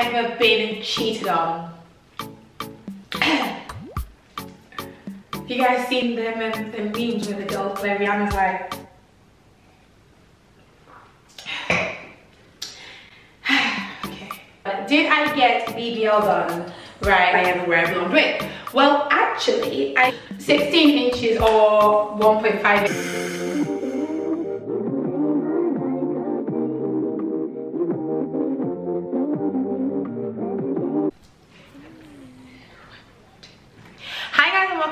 ever been cheated on? You guys seen them memes with the girls where Rihanna's like, okay. Did I get BBL done? Right, I ever wear a blonde wig? Well, actually, 16 inches or 1.5 inches.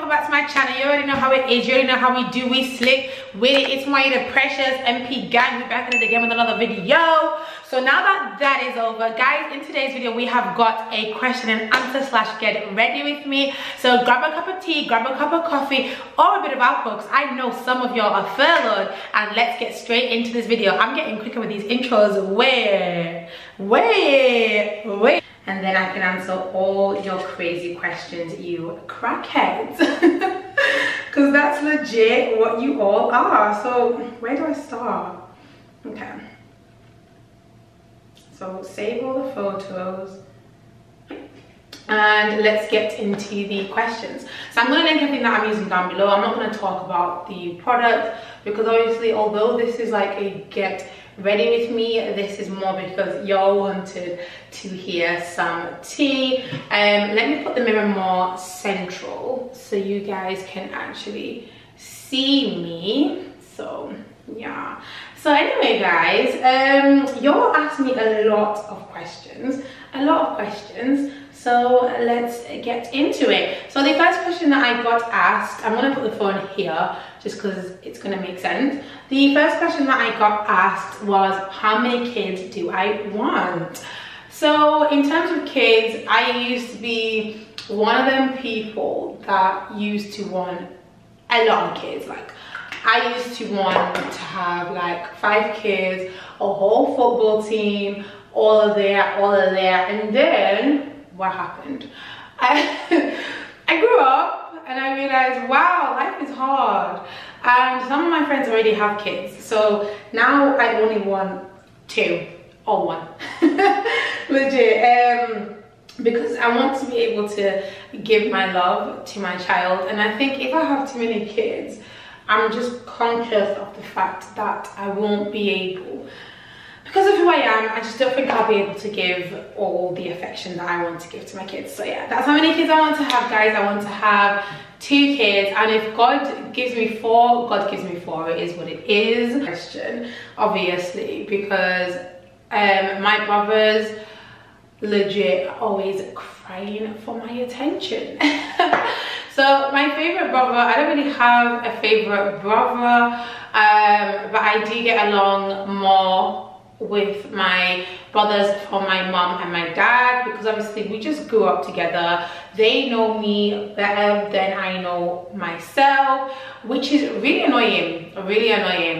Back to my channel. You already know how it is, you already know how we do, we slick with it. It's mwaitaprecious MP gang. We're back at it again with another video. So now that that is over, guys, in today's video we have got a question and answer / get ready with me. So grab a cup of tea, grab a cup of coffee, or a bit of alcohol, because I know some of y'all are furloughed, and let's get straight into this video. I'm getting quicker with these intros. Wait. And then I can answer all your crazy questions, you crackheads. Because that's legit what you all are. So where do I start? Okay. So save all the photos. And let's get into the questions. So I'm going to link everything that I'm using down below. I'm not going to talk about the product, because obviously, although this is like a get ready with me, this is more because y'all wanted to hear some tea. Let me put the mirror more central so you guys can actually see me. So yeah, so anyway guys, y'all asked me a lot of questions, so let's get into it. So the first question that I got asked, I'm gonna put the phone here just because it's gonna make sense. The first question that I got asked was, how many kids do I want? So in terms of kids, I used to be one of them people that used to want a lot of kids. Like, I used to want to have like 5 kids, a whole football team, all of there, and then what happened? I grew up and I realized, wow, life is hard, and some of my friends already have kids, so now I only want 2 or 1. Legit. Because I want to be able to give my love to my child, and I think if I have too many kids, I'm just conscious of the fact that I won't be able, because of who I am, I just don't think I'll be able to give all the affection that I want to give to my kids. So yeah, that's how many kids I want to have, guys. I want to have 2 kids, and if God gives me 4, God gives me 4. It is what it is. Question, obviously, because my brothers legit always crying for my attention. So my favorite brother, I don't really have a favorite brother, but I do get along more with my brothers from my mom and my dad, because obviously we just grew up together. They know me better than I know myself, which is really annoying,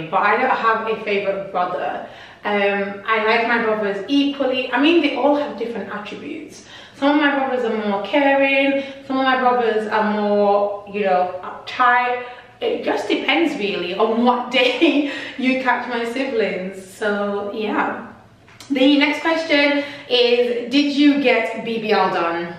but I don't have a favorite brother. I like my brothers equally. I mean, they all have different attributes. Some of my brothers are more caring, some of my brothers are more, you know, uptight. It just depends really on what day you catch my siblings. So yeah. The next question is, did you get BBL done?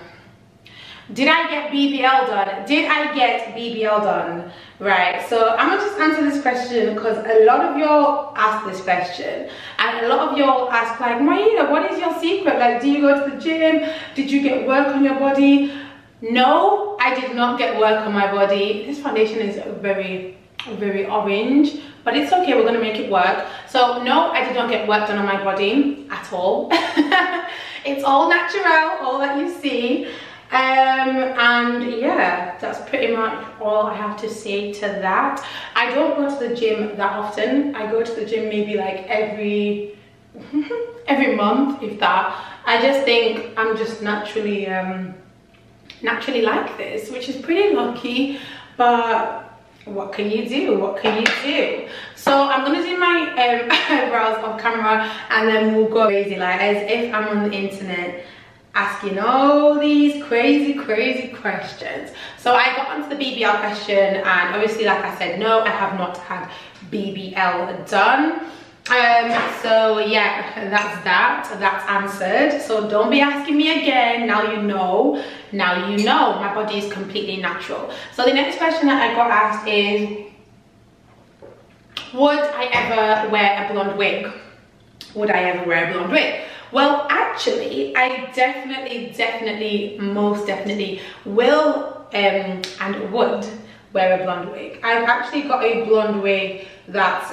Did I get BBL done? Did I get BBL done? Right, so I'm gonna just answer this question because a lot of y'all ask this question, and a lot of y'all ask like, Maida, what is your secret? Like, do you go to the gym? Did you get work on your body? No, I did not get work on my body. This foundation is very orange, but it's okay, we're gonna make it work. So no, I did not get work done on my body at all. It's all natural, all that you see. And yeah, that's pretty much all I have to say to that. I don't go to the gym that often. I go to the gym maybe like every month, if that. I just think I'm just naturally like this, which is pretty lucky, but what can you do? So I'm gonna do my eyebrows off camera, and then we'll go crazy, like as if I'm on the internet asking all these crazy questions. So I got onto the BBL question, and obviously, like I said, no, I have not had BBL done. So yeah, that's answered. So don't be asking me again. Now you know. Now you know. My body is completely natural. So the next question that I got asked is, would I ever wear a blonde wig? Would I ever wear a blonde wig? Well, actually, I definitely, most definitely will and would wear a blonde wig. I've actually got a blonde wig that's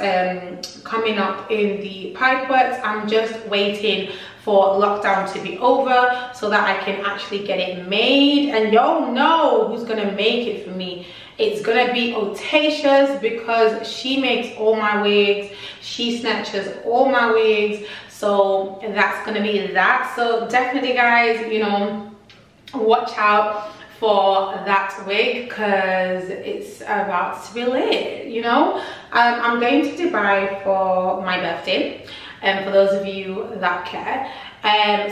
coming up in the pipeworks. I'm just waiting for lockdown to be over so that I can actually get it made, and y'all know who's gonna make it for me. It's gonna be XXOXO, because she makes all my wigs, she snatches all my wigs, so that's gonna be that. So definitely guys, you know, watch out for that wig because it's about to be lit, you know. I'm going to Dubai for my birthday, and for those of you that care,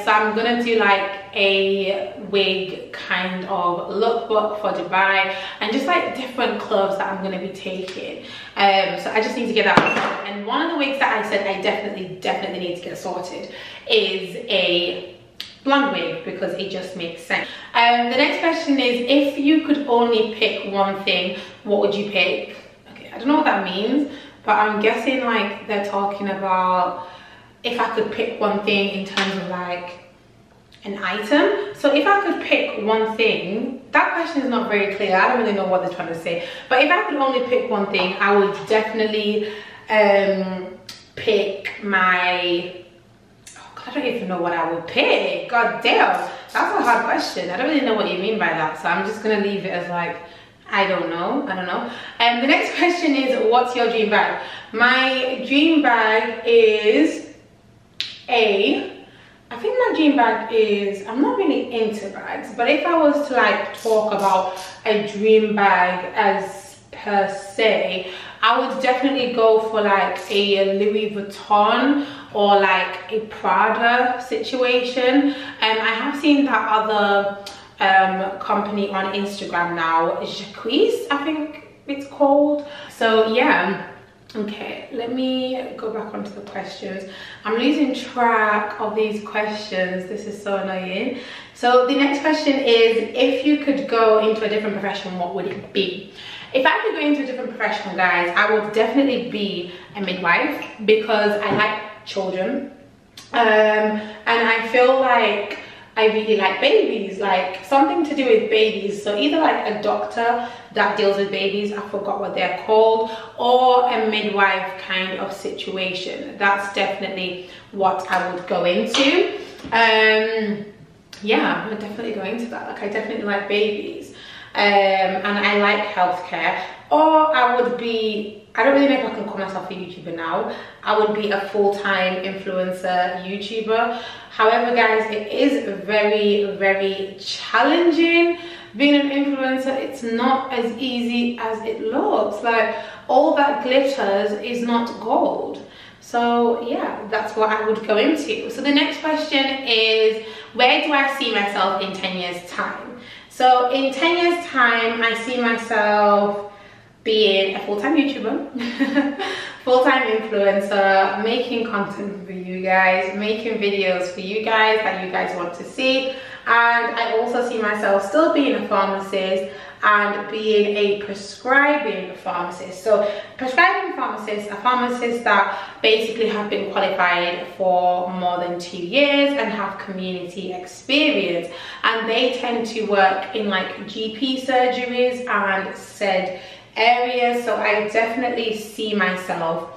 so I'm gonna do like a wig kind of lookbook for Dubai, and just like different clothes that I'm gonna be taking. So I just need to get that sorted. And one of the wigs that I said I definitely need to get sorted is a blonde wig, because it just makes sense. The next question is, if you could only pick one thing, what would you pick? Okay, I don't know what that means, but I'm guessing like they're talking about if I could pick one thing in terms of like an item. So if I could pick one thing, that question is not very clear. I don't really know what they're trying to say, but if I could only pick one thing, I would definitely pick my, I don't even know what I would pick. God damn, that's a hard question. I don't really know what you mean by that, so I'm just gonna leave it as like, I don't know. And the next question is, what's your dream bag? My dream bag is I think my dream bag is, I'm not really into bags, but if I was to like talk about a dream bag as per se, I would definitely go for like a Louis Vuitton or like a Prada situation. I have seen that other company on Instagram now, Jacquees, I think it's called. So yeah. Okay, let me go back onto the questions. I'm losing track of these questions. This is so annoying. So the next question is, if you could go into a different profession, what would it be? If I could go into a different profession, guys, I would definitely be a midwife, because I like children. And I feel like I really like babies, like something to do with babies. So either like a doctor that deals with babies, I forgot what they're called, or a midwife kind of situation. That's definitely what I would go into. Yeah, I would definitely go into that. Like, I definitely like babies, and I like healthcare. Or I would be, I don't really know if I can call myself a YouTuber now. I would be a full-time influencer YouTuber. However, guys, it is very challenging being an influencer. It's not as easy as it looks. Like, all that glitters is not gold. So yeah, that's what I would go into. So the next question is, where do I see myself in 10 years time? So in 10 years time, I see myself being a full-time YouTuber, full-time influencer, making content for you guys, making videos for you guys that you guys want to see. And I also see myself still being a pharmacist and being a prescribing pharmacist. So prescribing pharmacist, a pharmacist that basically have been qualified for more than 2 years and have community experience, and they tend to work in like GP surgeries and said areas. So I definitely see myself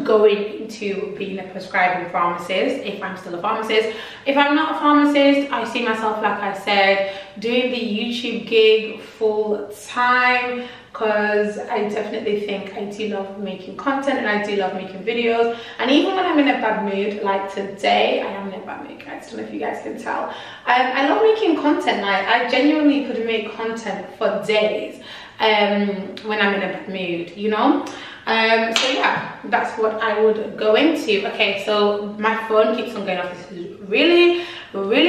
going into being a prescribing pharmacist if I'm still a pharmacist. If I'm not a pharmacist, I see myself, like I said, doing the YouTube gig full time, because I definitely think I do love making content and I do love making videos. And even when I'm in a bad mood, like today, I am in a bad mood, guys. I don't know if you guys can tell. I love making content. Like, I genuinely could make content for days when I'm in a bad mood, you know. So yeah, that's what I would go into. Okay, so my phone keeps on going off. This is really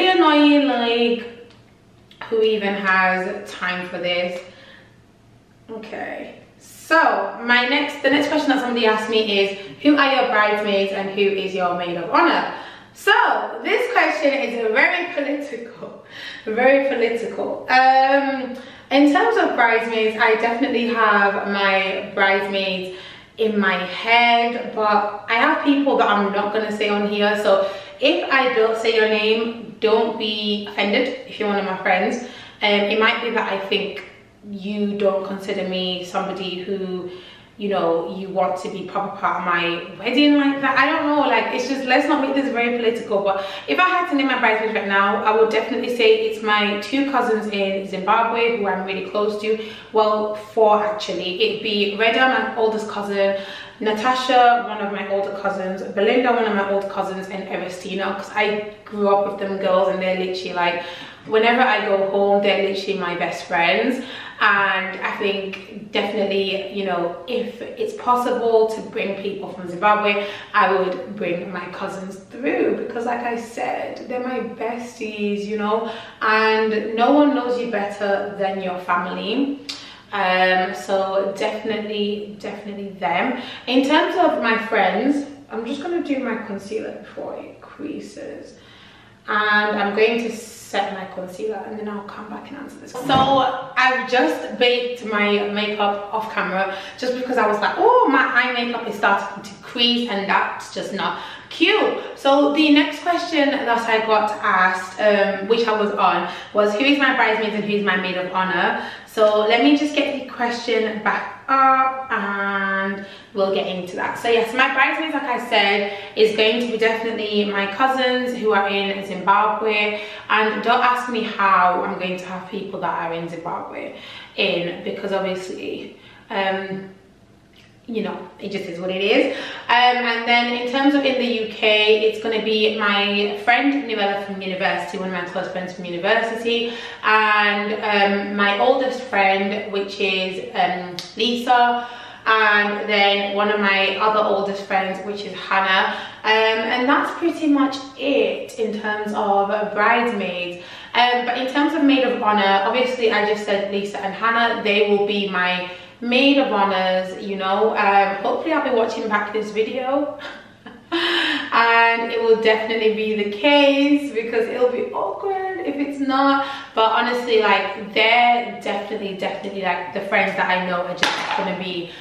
annoying. Like, who even has time for this? Okay, So the next question that somebody asked me is, who are your bridesmaids and who is your maid of honor? So this question is very political, very political. In terms of bridesmaids, I definitely have my bridesmaids in my head, but I have people that I'm not going to say on here. So if I don't say your name, don't be offended if you're one of my friends. It might be that I think you don't consider me somebody who, you know, you want to be proper part of my wedding like that. I don't know, like, it's just, let's not make this very political. But if I had to name my bridesmaids right now, I would definitely say it's my 2 cousins in Zimbabwe who I'm really close to. Well, 4 actually. It'd be Reda, my oldest cousin, Natasha, one of my older cousins, Belinda, one of my older cousins, and Eristina, because I grew up with them girls and they're literally like, whenever I go home, they're literally my best friends. And I think definitely, you know, if it's possible to bring people from Zimbabwe, I would bring my cousins through, because like I said, they're my besties, you know, and no one knows you better than your family. So definitely them. In terms of my friends, I'm just going to do my concealer before it creases, and I'm going to set my concealer and then I'll come back and answer this. So I've just baked my makeup off camera just because I was like, oh, my eye makeup is starting to crease and that's just not cute. So the next question that I got asked, which I was on, was who is my bridesmaid and who is my maid of honor. So let me just get the question back up and we'll get into that. So yes, my bridesmaids, like I said, is going to be definitely my cousins who are in Zimbabwe. And don't ask me how I'm going to have people that are in Zimbabwe in, because obviously you know, it just is what it is. And then in terms of in the UK, it's going to be my friend Nivella from university, one of my close friends from university, and my oldest friend, which is Lisa, and then one of my other oldest friends, which is Hannah. And that's pretty much it in terms of bridesmaids. But in terms of maid of honor, obviously I just said Lisa and Hannah. They will be my maid of honors, you know. Hopefully I'll be watching back this video and it will definitely be the case, because it'll be awkward if it's not. But honestly, like, they're definitely like the friends that I know are just gonna be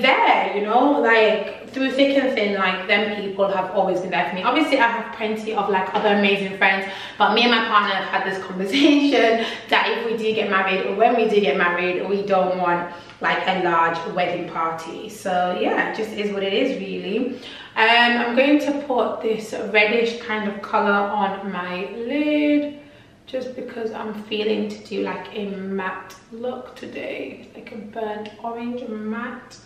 there, you know, like through thick and thin. Like, them people have always been there for me. Obviously I have plenty of like other amazing friends, but me and my partner have had this conversation that if we do get married, or when we do get married, we don't want like a large wedding party. So yeah, it just is what it is, really. I'm going to put this reddish kind of color on my lid just because I'm feeling to do like a matte look today, like a burnt orange matte.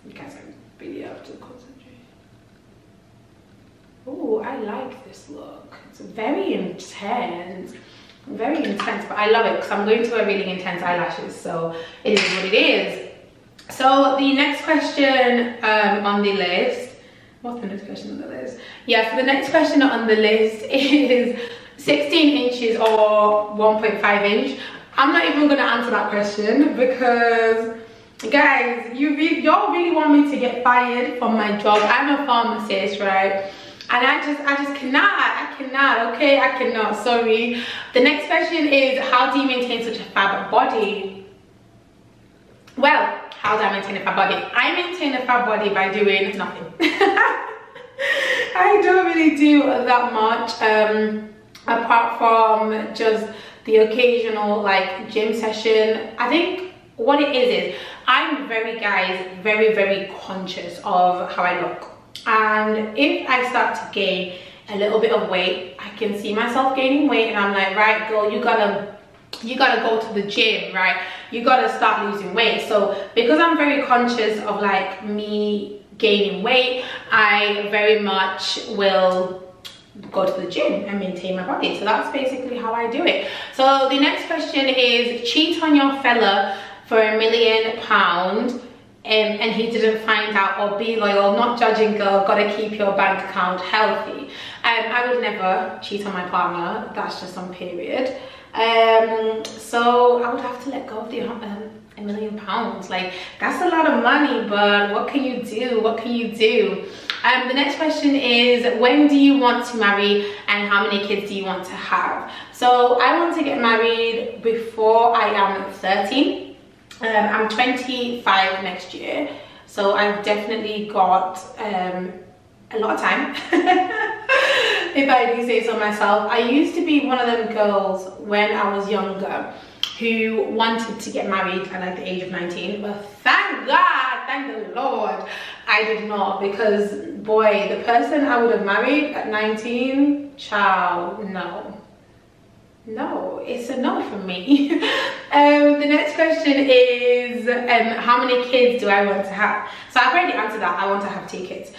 You guys, I really have to concentrate. Oh, I like this look. It's very intense, but I love it because I'm going to wear really intense eyelashes, so it is what it is. So the next question on the list, what's the next question on the list? Yeah, so the next question on the list is 16 inches or 1.5 inch. I'm not even going to answer that question because, guys, y'all really want me to get fired from my job. I'm a pharmacist, right? And I just cannot, okay? I cannot, sorry. The next question is, how do you maintain such a fab body? Well, how do I maintain a fab body? I maintain a fab body by doing nothing. I don't really do that much, apart from just the occasional like gym session. I think what it is I'm very conscious of how I look. And if I start to gain a little bit of weight, I can see myself gaining weight and I'm like, right, girl, you gotta go to the gym, right? You gotta start losing weight. So because I'm very conscious of like me gaining weight, I very much will go to the gym and maintain my body. So that's basically how I do it. So the next question is, cheat on your fella for £1 million and he didn't find out, or be loyal, not judging, girl, gotta keep your bank account healthy. I would never cheat on my partner, that's just on period. So I would have to let go of the £1 million. Like, that's a lot of money, but what can you do? What can you do? The next question is, when do you want to marry and how many kids do you want to have? So I want to get married before I am 30. I'm 25 next year, so I've definitely got a lot of time. If I do say so myself. I used to be one of them girls when I was younger who wanted to get married at like the age of 19, but thank God, thank the Lord, I did not, because boy, the person I would have married at 19, child, no, it's a no for me. The next question is, how many kids do I want to have? So I've already answered that. I want to have 2 kids.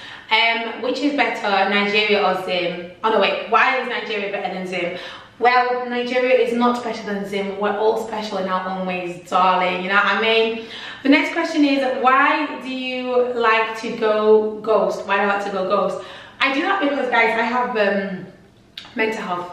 Which is better, Nigeria or Zim? Oh no, wait, why is Nigeria better than Zim? Well, Nigeria is not better than Zim. We're all special in our own ways, darling, you know what I mean? The next question is, why do you like to go ghost? Why do I like to go ghost? I do that because, guys, I have mental health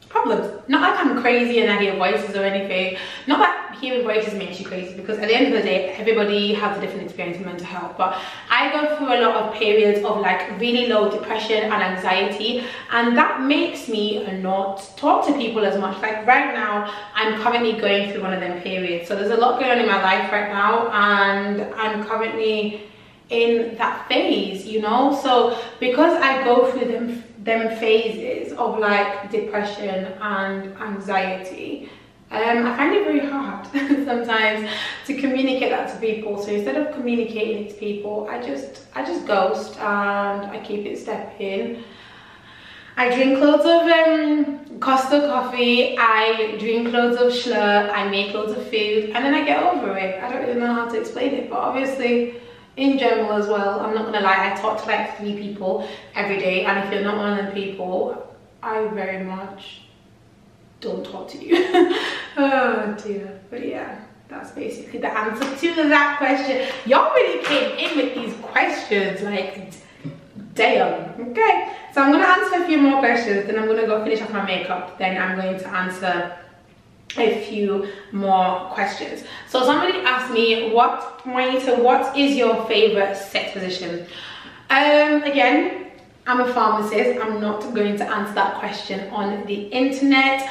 problems. Not like I'm crazy and I hear voices or anything. Not that hearing voices makes you crazy, because at the end of the day, everybody has a different experience with mental health. But I go through a lot of periods of like really low depression and anxiety, and that makes me not talk to people as much. Like right now, I'm currently going through one of them periods. So there's a lot going on in my life right now, and I'm currently in that phase, you know. So because I go through them phases of like depression and anxiety, I find it very hard sometimes to communicate that to people. So instead of communicating it to people, I just ghost and I keep it stepping. I drink loads of Costa coffee, I drink loads of Schlur, I make loads of food, and then I get over it. I don't really know how to explain it, but obviously in general as well, I'm not gonna lie, I talk to like 3 people every day, and if you're not one of them people, I very much don't talk to you. Oh dear. But yeah, that's basically the answer to that question. Y'all really came in with these questions, like damn. Okay, so I'm gonna answer a few more questions, then I'm gonna go finish off my makeup, then I'm going to answer a few more questions. So somebody asked me, what is your favorite sex position? Again, I'm a pharmacist. I'm not going to answer that question on the internet.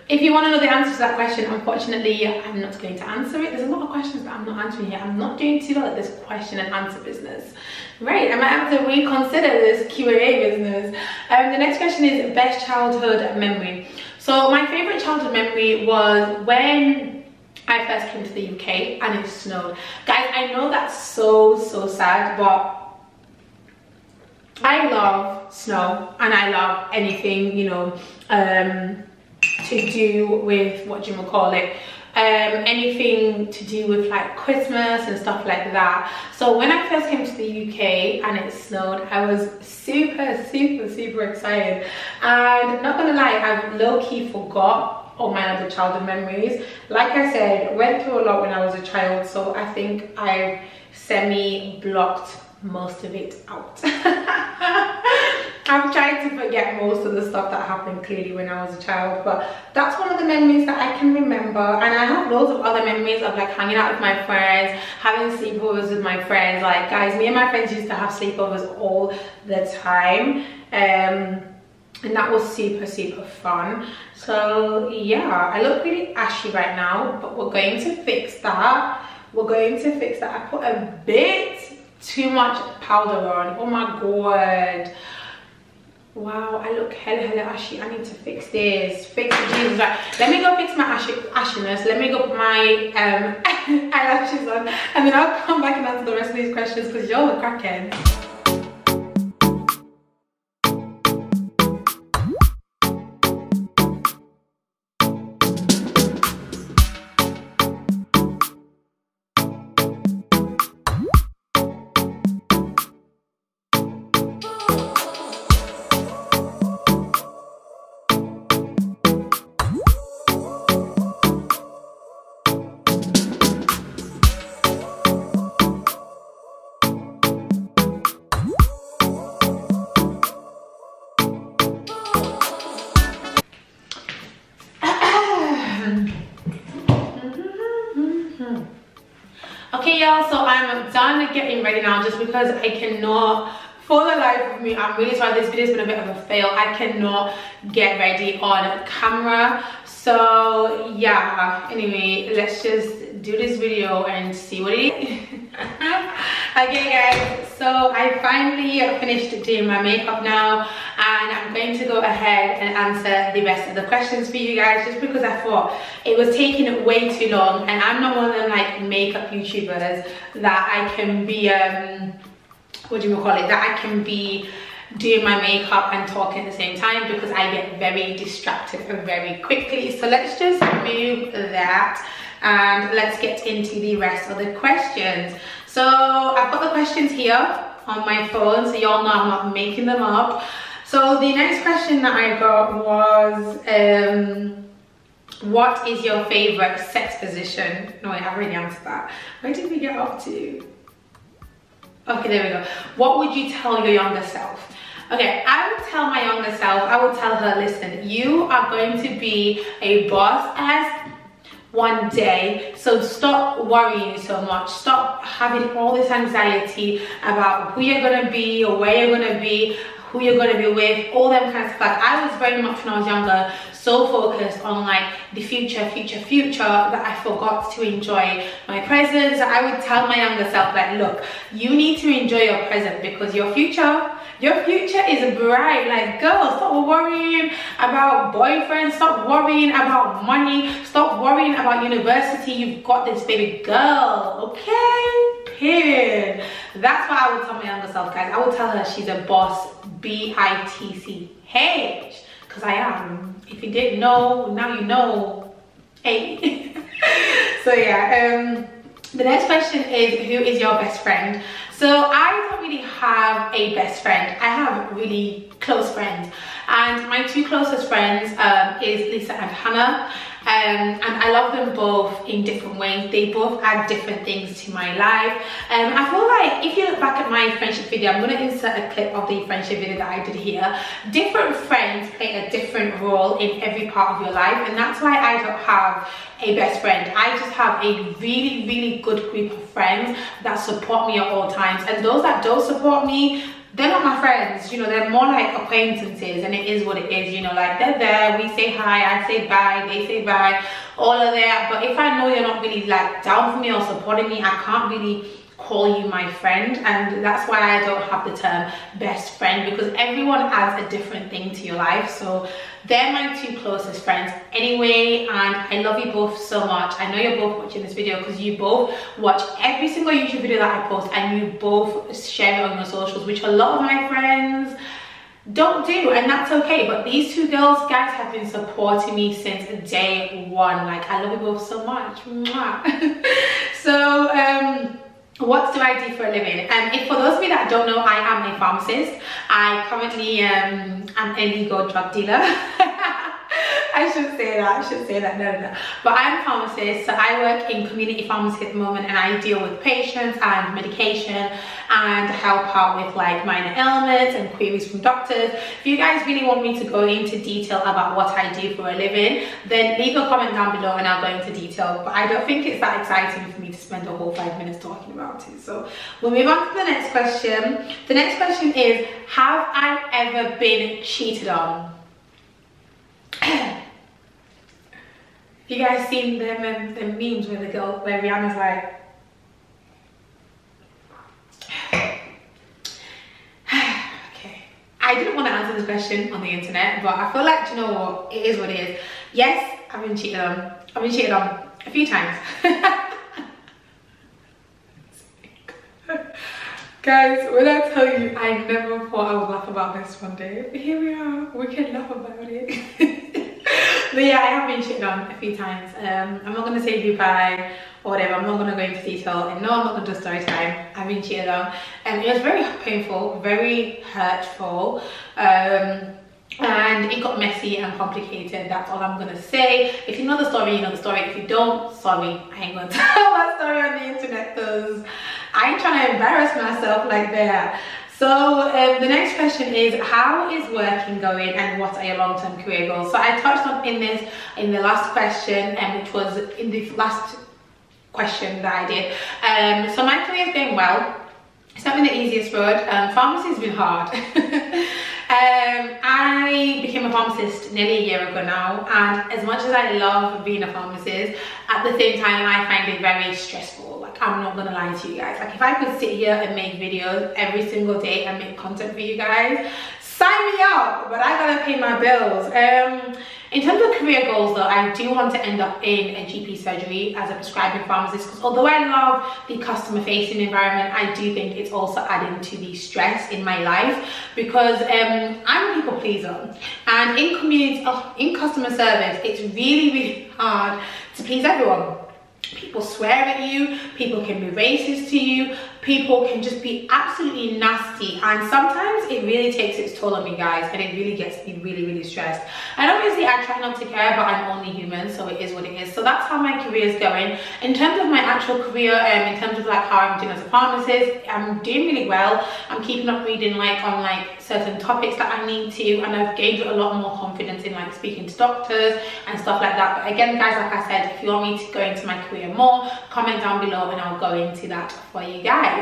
If you want to know the answer to that question, unfortunately, I'm not going to answer it. There's a lot of questions that I'm not answering here. I'm not doing too well at this question and answer business. Right, I might have to reconsider this Q&A business. The next question is best childhood memory. So my favorite childhood memory was when I first came to the UK and it snowed. Guys, I know that's so sad, but I love snow and I love anything, you know, to do with, what do you call it, anything to do with like Christmas and stuff like that. So when I first came to the UK and it snowed, I was super excited, and not gonna lie, I've low-key forgot all my other childhood memories. Like I said, went through a lot when I was a child, so I think I've semi-blocked most of it out. I've tried to forget most of the stuff that happened clearly when I was a child, but that's one of the memories that I can remember. And I have loads of other memories of like hanging out with my friends, having sleepovers with my friends. Like, guys, me and my friends used to have sleepovers all the time, and that was super fun. So yeah, I look really ashy right now, but we're going to fix that. I put a bit too much powder on. Oh my god, wow, I look hella ashy. I need to fix this. Fix it, Jesus. Right, let me go fix my ashiness. Let me go put my eyelashes on, and then I'll come back and answer the rest of these questions, because y'all are crackheads. y'all, so I'm done getting ready now just because I cannot, for the life of me, I'm really sorry, this video's been a bit of a fail. I cannot get ready on camera. So yeah, anyway, let's just do this video and see what it is. Okay guys, so I finally finished doing my makeup now, and I'm going to go ahead and answer the rest of the questions for you guys, just because I thought it was taking way too long, and I'm not one of them like makeup YouTubers that I can be what do you call it, that I can be doing my makeup and talking at the same time, because I get very distracted very quickly. So let's just move that and let's get into the rest of the questions. So I've got the questions here on my phone, so y'all know I'm not making them up. So the next question that I got was what is your favorite sex position? No, I haven't already answered that. Where did we get up to? Okay, there we go. What would you tell your younger self? Okay, I would tell my younger self, I would tell her, listen, you are going to be a boss ass one day, so stop worrying so much. Stop having all this anxiety about who you're gonna be or where you're gonna be, who you're gonna be with, all them kind of stuff. Like, I was very much, when I was younger, so focused on like the future that I forgot to enjoy my present. So I would tell my younger self, like, look, you need to enjoy your present, because your future is bright. Like, girl, stop worrying about boyfriends, stop worrying about money, stop worrying about university. You've got this, baby girl, okay? Period. That's what I would tell my younger self, guys. I would tell her she's a boss, B-I-T-C-H, because I am. If you didn't know, now you know. Hey. So yeah, the next question is, who is your best friend? So I don't really have a best friend. I have really close friends, and my two closest friends is Lisa and Hannah, and I love them both in different ways. They both add different things to my life. I feel like if you look back at my friendship video, I'm going to insert a clip of the friendship video that I did here. Different friends play a different role in every part of your life, and that's why I don't have a best friend. I just have a really, really good group of friends that support me at all times, and those that don't support me, they're not my friends, you know, they're more like acquaintances, and it is what it is, you know, like they're there, we say hi, I say bye, they say bye, all of that. But if I know you're not really like down for me or supporting me, I can't really call you my friend, and that's why I don't have the term best friend, because everyone adds a different thing to your life. So they're my two closest friends anyway, and I love you both so much. I know you're both watching this video because you both watch every single YouTube video that I post, and you both share it on your socials, which a lot of my friends don't do, and that's okay. But these two girls, guys, have been supporting me since day one. Like, I love you both so much. Mwah. So what do I do for a living? If for those of you that don't know, I am a pharmacist. I currently am a legal drug dealer. I should say that, no. But I'm a pharmacist, so I work in community pharmacy at the moment, and I deal with patients and medication and help out with like minor ailments and queries from doctors. If you guys really want me to go into detail about what I do for a living, then leave a comment down below and I'll go into detail. But I don't think it's that exciting for me to spend a whole 5 minutes talking about it. So we'll move on to the next question. The next question is, have I ever been cheated on? You guys seen them memes where where Rihanna's like, okay, I didn't want to answer this question on the internet, but I feel like, you know what, it is what it is. Yes, I've been cheated on. I've been cheated on a few times. Guys, when I tell you, I never thought I would laugh about this one day, but here we are, we can laugh about it. But yeah, I have been cheated on a few times. I'm not going to say goodbye or whatever. I'm not going to go into detail, and no, I'm not going to do story time. I've been cheated on, and it was very painful, very hurtful, and it got messy and complicated. That's all I'm going to say. If you know the story, you know the story. If you don't, sorry, I ain't going to tell that story on the internet, because I ain't trying to embarrass myself like that. So the next question is, how is working going, and what are your long-term career goals? So I touched on in the last question, which was in the last question that I did. So my career is going well. It's not been the easiest road. Pharmacy has been hard. I became a pharmacist nearly a year ago now, and as much as I love being a pharmacist, at the same time I find it very stressful. Like, I'm not gonna lie to you guys, like if I could sit here and make videos every single day and make content for you guys, sign me up, but I gotta pay my bills. In terms of career goals though, I do want to end up in a GP surgery as a prescribing pharmacist, because although I love the customer facing environment, I do think it's also adding to the stress in my life, because I'm a people pleaser, and in customer service it's really hard to please everyone. People swear at you, people can be racist to you, people can just be absolutely nasty, and sometimes it really takes its toll on me, guys, and it really gets me really stressed. And obviously I try not to care, but I'm only human, so it is what it is. So that's how my career is going. In terms of my actual career, in terms of like how I'm doing as a pharmacist, I'm doing really well. I'm keeping up reading like on like certain topics that I need to, and I've gained a lot more confidence in like speaking to doctors and stuff like that. But again, guys, like I said, if you want me to go into my career more, comment down below and I'll go into that for you guys.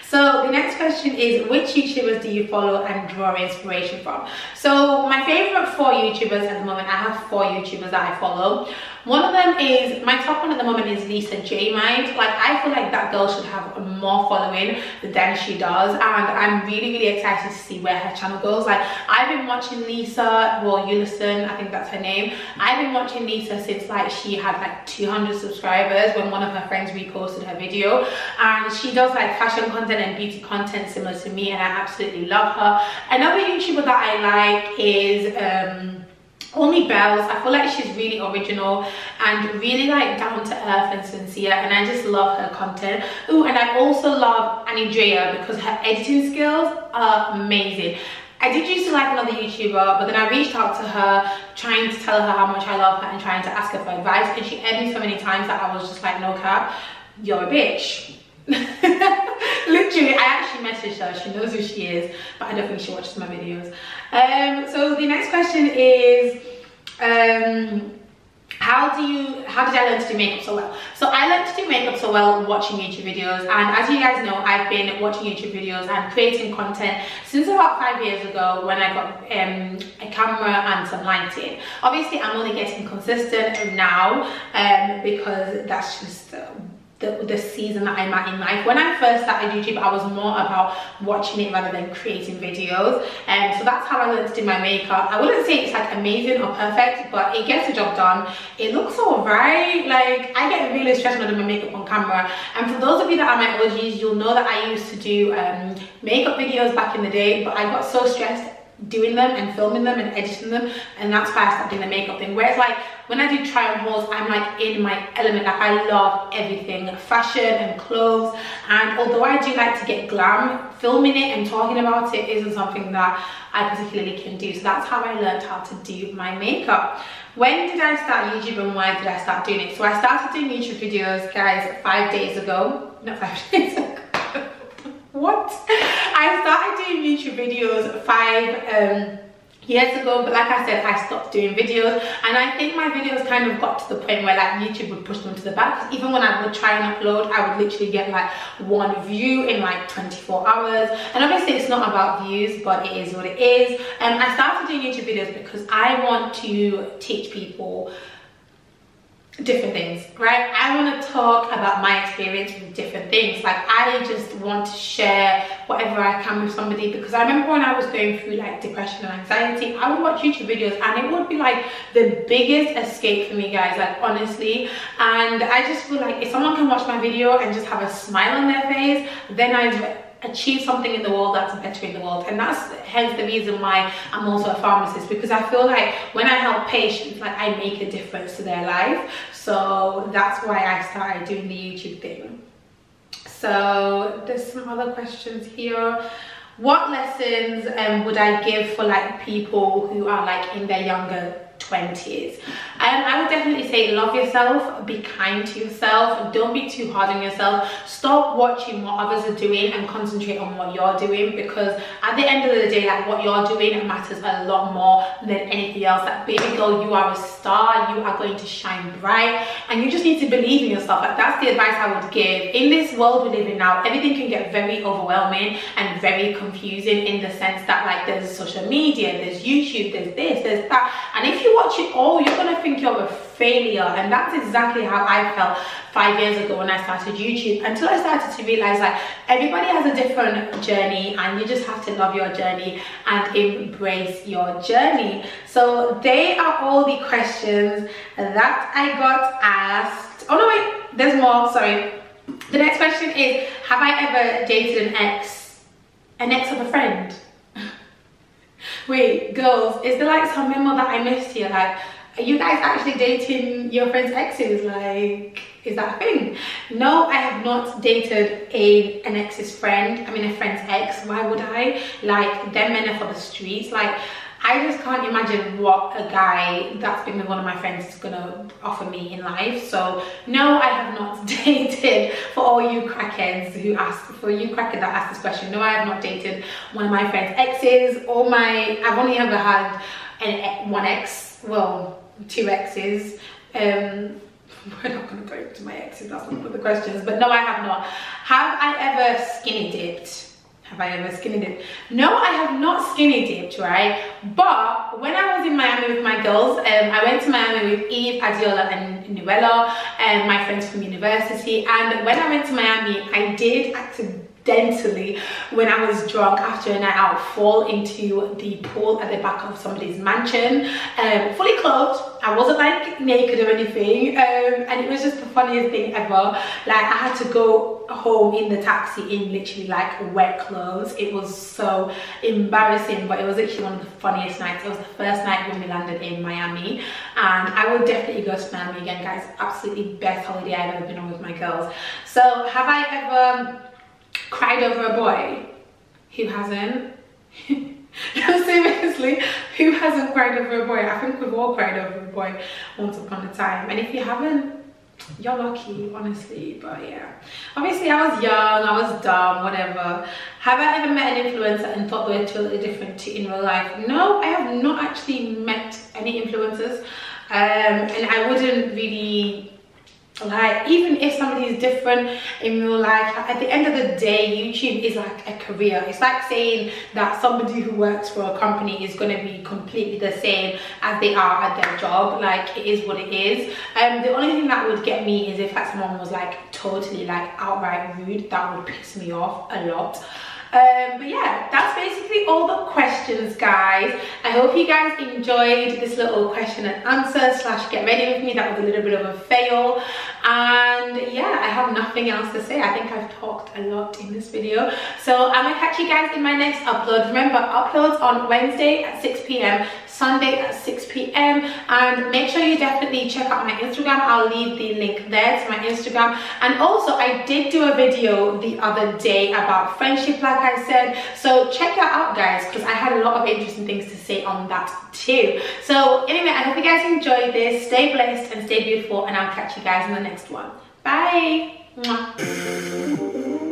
So the next question is, which YouTubers do you follow and draw inspiration from? So my favorite 4 YouTubers at the moment, I have 4 YouTubers that I follow. One of them is, my top one at the moment is Lisa J Mind. Like, I feel like that girl should have more following than she does, and I'm really excited to see where her channel goes. Like, I've been watching Lisa, well, Yulison, I think that's her name. I've been watching Lisa since like she had like 200 subscribers when one of her friends reposted her video, and she does like fashion content and beauty content similar to me, and I absolutely love her. Another YouTuber that I like is Only Bells. I feel like she's really original and really like down to earth and sincere, and I just love her content. Ooh, and I also love Andrea because her editing skills are amazing. I did used to like another YouTuber, but then I reached out to her trying to tell her how much I love her and trying to ask her for advice, and she aired me so many times that I was just like, no cap, you're a bitch. Literally, I actually messaged her. She knows who she is, but I don't think she watches my videos. So the next question is, how did I learn to do makeup so well? So I learned to do makeup so well watching YouTube videos, and as you guys know, I've been watching YouTube videos and creating content since about 5 years ago when I got a camera and some lighting. Obviously, I'm only getting consistent now because that's just the season that I'm at in life. When I first started YouTube, I was more about watching it rather than creating videos, and so that's how I learned to do my makeup. I wouldn't say it's like amazing or perfect, but it gets the job done. It looks alright. Like, I get really stressed when I do my makeup on camera, and for those of you that are my OGs, you'll know that I used to do makeup videos back in the day, but I got so stressed doing them and filming them and editing them, and that's why I started doing the makeup thing. Whereas like when I do try on hauls, I'm like in my element. Like, I love everything, fashion and clothes, and although I do like to get glam, filming it and talking about it isn't something that I particularly can do. So that's how I learned how to do my makeup. When did I start YouTube and why did I start doing it? So I started doing YouTube videos, guys, 5 days ago. Not 5 days ago. What? I started doing YouTube videos 5 years ago, but like I said, I stopped doing videos, and I think my videos kind of got to the point where like YouTube would push them to the back, because even when I would try and upload, I would literally get like 1 view in like 24 hours, and obviously it's not about views, but it is what it is. I started doing YouTube videos because I want to teach people different things, right? I want to talk about my experience with different things. Like, I just want to share whatever I can with somebody, because I remember when I was going through like depression and anxiety, I would watch YouTube videos and it would be like the biggest escape for me, guys, like honestly. And I just feel like if someone can watch my video and just have a smile on their face, then I've achieve something in the world that's better in the world. And that's hence the reason why I'm also a pharmacist, because I feel like when I help patients, like I make a difference to their life. So that's why I started doing the YouTube thing. So there's some other questions here. What lessons would I give for like people who are like in their younger 20s. I would definitely say love yourself, be kind to yourself, don't be too hard on yourself. Stop watching what others are doing and concentrate on what you're doing, because at the end of the day, like, what you're doing matters a lot more than anything else. Like, baby girl, you are a star, you are going to shine bright, and you just need to believe in yourself. Like, that's the advice I would give. In this world we live in now, everything can get very overwhelming and very confusing, in the sense that, like, there's social media, there's YouTube, there's this, there's that, and if you watch it all, you're gonna think you're a failure. And that's exactly how I felt 5 years ago when I started YouTube, until I started to realize, like, everybody has a different journey, and you just have to love your journey and embrace your journey. So they are all the questions that I got asked. Oh no, wait, there's more, sorry. The next question is, have I ever dated an ex of a friend? Wait, girls, is there like some memo that I missed here? Like, are you guys actually dating your friends' exes? Like, is that a thing? No, I have not dated an ex's friend. I mean, a friend's ex. Why would I? Like, them men are for the streets. Like, I just can't imagine what a guy that's been with one of my friends is gonna offer me in life. So no, I have not dated. For all you crackheads who ask, for you crackhead that asked this question, no, I have not dated one of my friends' exes. I've only ever had one ex, well, 2 exes. We're not gonna go into my exes, that's one of the questions, but no, I have not. Have I ever skinny dipped? Have I ever skinny dipped? No, I have not skinny dipped, right? But when I was in Miami with my girls, I went to Miami with Eve, Adiola, and Nuella, my friends from university. And when I went to Miami, I did accidentally, when I was drunk after a night out, fall into the pool at the back of somebody's mansion, fully clothed. I wasn't like naked or anything, and it was just the funniest thing ever. Like, I had to go home in the taxi in literally like wet clothes. It was so embarrassing, but it was actually one of the funniest nights. It was the first night when we landed in Miami, and I would definitely go to Miami again, guys. Absolutely best holiday I've ever been on with my girls. So have I ever cried over a boy? Who hasn't? No, seriously, who hasn't cried over a boy? I think we've all cried over a boy once upon a time, and if you haven't, you're lucky, honestly. But yeah, obviously I was young, I was dumb, whatever. Have I ever met an influencer and thought they were totally different in real life? No, I have not actually met any influencers, and I wouldn't really, like, even if somebody is different in real life, at the end of the day, YouTube is like a career. It's like saying that somebody who works for a company is going to be completely the same as they are at their job. Like, it is what it is. The only thing that would get me is if like someone was like totally like outright rude. That would piss me off a lot. But yeah, that's basically all the questions, guys. I hope you guys enjoyed this little question and answer slash get ready with me. That was a little bit of a fail, and yeah, I have nothing else to say. I think I've talked a lot in this video, so I'm gonna catch you guys in my next upload. Remember, uploads on Wednesday at 6 p.m, Sunday at 6 p.m, and make sure you definitely check out my Instagram. I'll leave the link there to my Instagram. And also, I did do a video the other day about friendship, like I said, so check that out, guys, because I had a lot of interesting things to say on that too. So anyway, I hope you guys enjoyed this. Stay blessed and stay beautiful, and I'll catch you guys in the next one. Bye. Mwah.